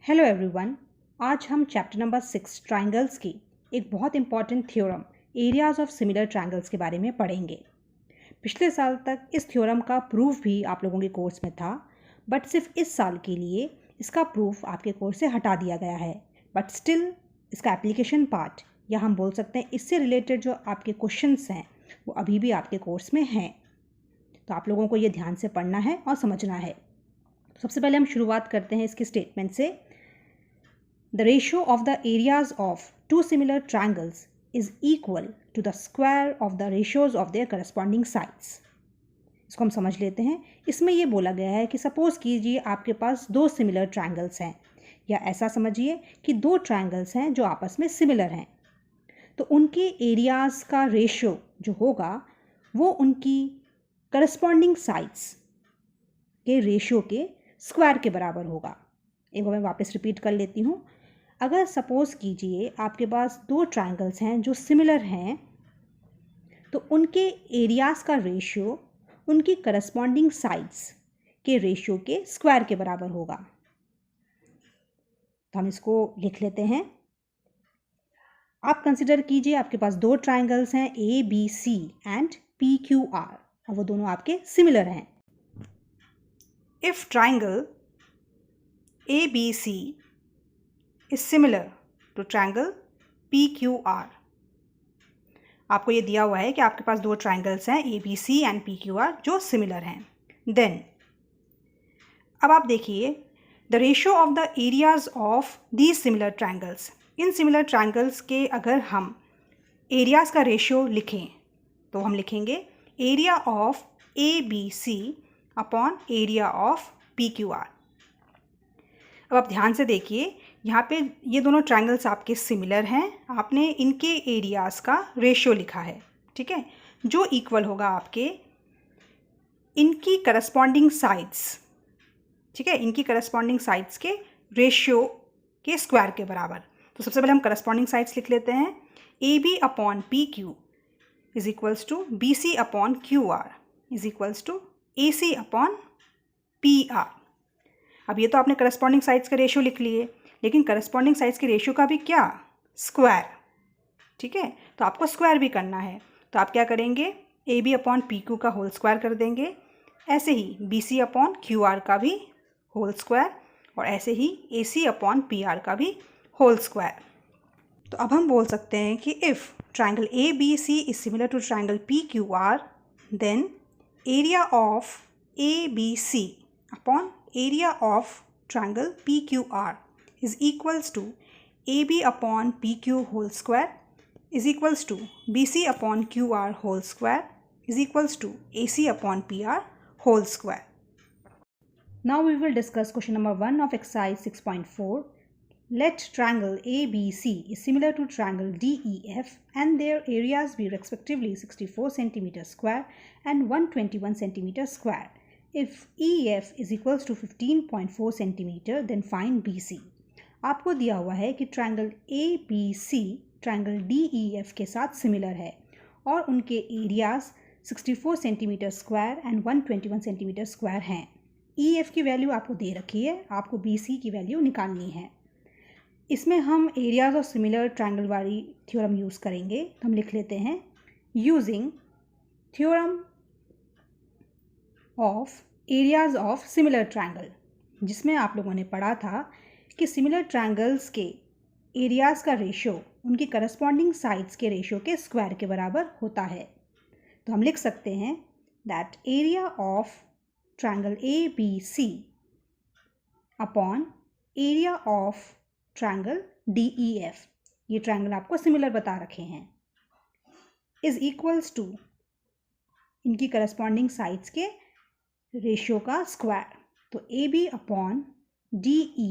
Hello everyone. आज हम chapter number 6 triangles की एक बहुत important theorem areas of similar triangles के बारे में पढ़ेंगे। पिछले साल तक इस थ्योरम का प्रूफ भी आप लोगों के कोर्स में था, बट सिर्फ इस साल के लिए इसका प्रूफ आपके कोर्स से हटा दिया गया है। बट स्टिल इसका एप्लीकेशन पार्ट, या हम बोल सकते हैं इससे रिलेटेड जो आपके क्वेश्चंस हैं वो अभी भी आपके कोर्स में हैं। तो आप लोगों को ये ध्यान से पढ़ना है और समझना है। सबसे पहले हम शुरुआत करते हैं इसके स्टेटमेंट से। The ratio of the areas of two similar triangles is equal to the square of the ratios of their corresponding sides. इसको हम समझ लेते हैं। इसमें ये बोला गया है कि सपोज कीजिए आपके पास दो सिमिलर ट्रायंगल्स हैं, या ऐसा समझिए कि दो ट्रायंगल्स हैं जो आपस में सिमिलर हैं। तो उनके एरियाज का रेशियो जो होगा वो उनकी करस्पॉन्डिंग साइड्स के रेशियो के स्क्वायर के बराबर होगा। एक बार मैं वापस रिपीट कर लेती हूँ। अगर सपोज कीजिए आपके पास दो ट्रायंगल्स हैं जो सिमिलर हैं, तो उनके एरियाज का रेशियो उनकी करस्पॉन्डिंग साइड्स के रेशियो के स्क्वायर के बराबर होगा। तो हम इसको लिख लेते हैं। आप कंसिडर कीजिए आपके पास दो ट्रायंगल्स हैं ABC एंड PQR, और वो दोनों आपके सिमिलर हैं। If triangle ABC is similar to triangle PQR, आपको ये दिया हुआ है कि आपके पास दो ट्रायंगल्स हैं ABC एंड PQR जो सिमिलर हैं। देन अब आप देखिए the ratio of the areas of these similar triangles. In similar triangles के अगर हम एरियाज का रेशियो लिखें तो हम लिखेंगे area of ABC upon area of PQR। अब आप ध्यान से देखिए, यहाँ पे ये दोनों ट्रायंगल्स आपके सिमिलर हैं, आपने इनके एरियाज़ का रेशियो लिखा है, ठीक है, जो इक्वल होगा आपके इनकी करस्पॉन्डिंग साइड्स, ठीक है, इनकी करस्पॉन्डिंग साइड्स के रेशियो के स्क्वायर के बराबर। तो सबसे पहले हम करस्पॉन्डिंग साइड्स लिख लेते हैं। AB upon PQ is equals to BC upon QR is equals to AC upon PR। अब ये तो आपने करस्पॉन्डिंग साइड्स का रेशियो लिख लिए, लेकिन करस्पॉन्डिंग साइड्स के रेशियो का भी क्या, स्क्वायर, ठीक है। तो आपको स्क्वायर भी करना है, तो आप क्या करेंगे, AB अपॉन PQ का होल स्क्वायर कर देंगे, ऐसे ही BC अपॉन QR का भी होल स्क्वायर, और ऐसे ही AC अपॉन PR का भी होल स्क्वायर। तो अब हम बोल सकते हैं कि if triangle ABC is similar to triangle PQR, then area of ABC upon area of triangle PQR is equals to AB upon PQ whole square is equals to BC upon QR whole square is equals to AC upon PR whole square. Now we will discuss question number 1 of exercise 6.4. Let triangle ABC is similar to triangle DEF and their areas be respectively 64 cm square and 121 cm square. If EF is equals to 15.4 cm, then find BC. आपको दिया हुआ है कि triangle ABC triangle DEF के साथ similar है और उनके areas 64 centimetre square and 121 centimetre square हैं। EF की वैल्यू आपको दे रखी है, आपको BC की वैल्यू निकालनी है। इसमें हम एरियाज ऑफ सिमिलर ट्रायंगल वाली थ्योरम यूज़ करेंगे। तो हम लिख लेते हैं using theorem of areas of similar triangle, जिसमें आप लोगों ने पढ़ा था कि सिमिलर ट्रायंगल्स के एरियाज का रेशियो उनकी करस्पॉन्डिंग साइड्स के रेशियो के स्क्वायर के बराबर होता है। तो हम लिख सकते हैं that area of triangle ABC upon area of triangle DEF, ये ट्रायंगल आपको सिमिलर बता रखे हैं, इज इक्वल्स टू इनकी करस्पॉन्डिंग साइड्स के रेशियो का स्क्वायर। तो AB अपॉन DE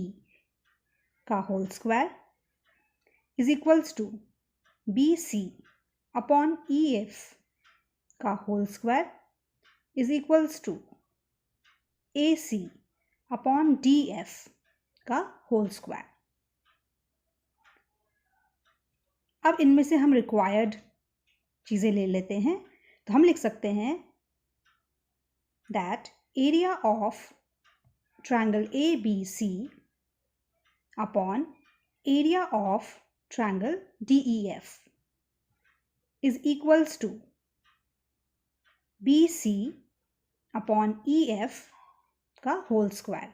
का whole square is equals to BC upon EF का whole square is equals to AC upon DF का होल स्क्वायर। अब इनमें से हम रिक्वायर्ड चीज़ें ले लेते हैं। तो हम लिख सकते हैं that area of triangle ABC upon area of triangle DEF is equals to BC upon EF का होल स्क्वायर,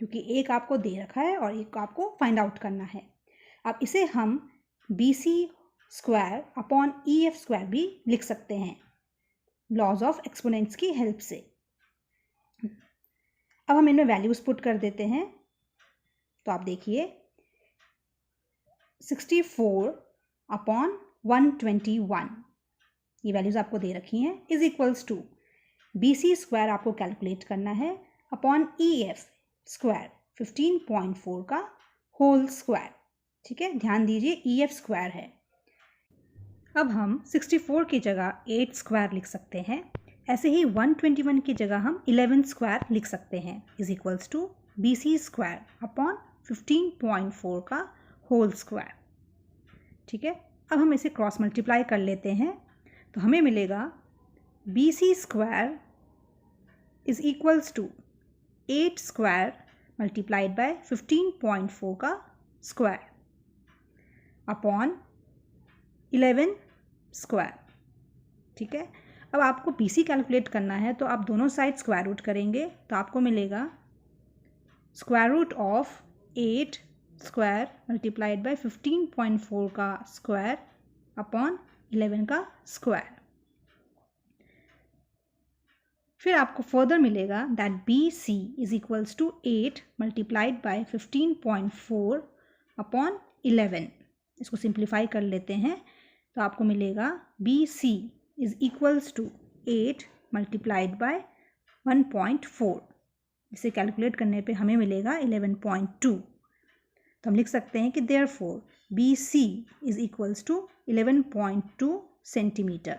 क्योंकि एक आपको दे रखा है और एक आपको फाइंड आउट करना है। अब इसे हम BC square upon EF square भी लिख सकते हैं लॉज ऑफ एक्सपोनेंट्स की हेल्प से। अब हम इनमें वैल्यूज पुट कर देते हैं। तो आप देखिए 64 अपॉन 121 ये वैल्यूज आपको दे रखी हैं is equals to BC square आपको कैलकुलेट करना है अपॉन EF स्क्वायर 15.4 का होल स्क्वायर। ठीक है, ध्यान दीजिए EF स्क्वायर है। अब हम 64 की जगह 8 स्क्वायर लिख सकते हैं, ऐसे ही 121 की जगह हम 11 स्क्वायर लिख सकते हैं is equals to BC square upon 15.4 का होल स्क्वायर। ठीक है, अब हम इसे क्रॉस मल्टीप्लाई कर लेते हैं तो हमें मिलेगा BC square is equals to 8 square multiplied by 15.4 का स्क्वायर अपॉन 11 स्क्वायर। ठीक है, अब आपको BC कैलकुलेट करना है तो आप दोनों साइड स्क्वायर रूट करेंगे तो आपको मिलेगा square root of 8 square multiplied by 15.4 का स्क्वायर अपॉन 11 का स्क्वायर। फिर आपको फर्दर मिलेगा that BC is equals to 8 multiplied by 15.4 upon 11। इसको सिंप्लीफाई कर लेते हैं तो आपको मिलेगा BC is equals to 8 multiplied by 1.4। इसे कैलकुलेट करने पे हमें मिलेगा 11.2। तो हम लिख सकते हैं कि therefore BC is equals to 11.2 centimetre.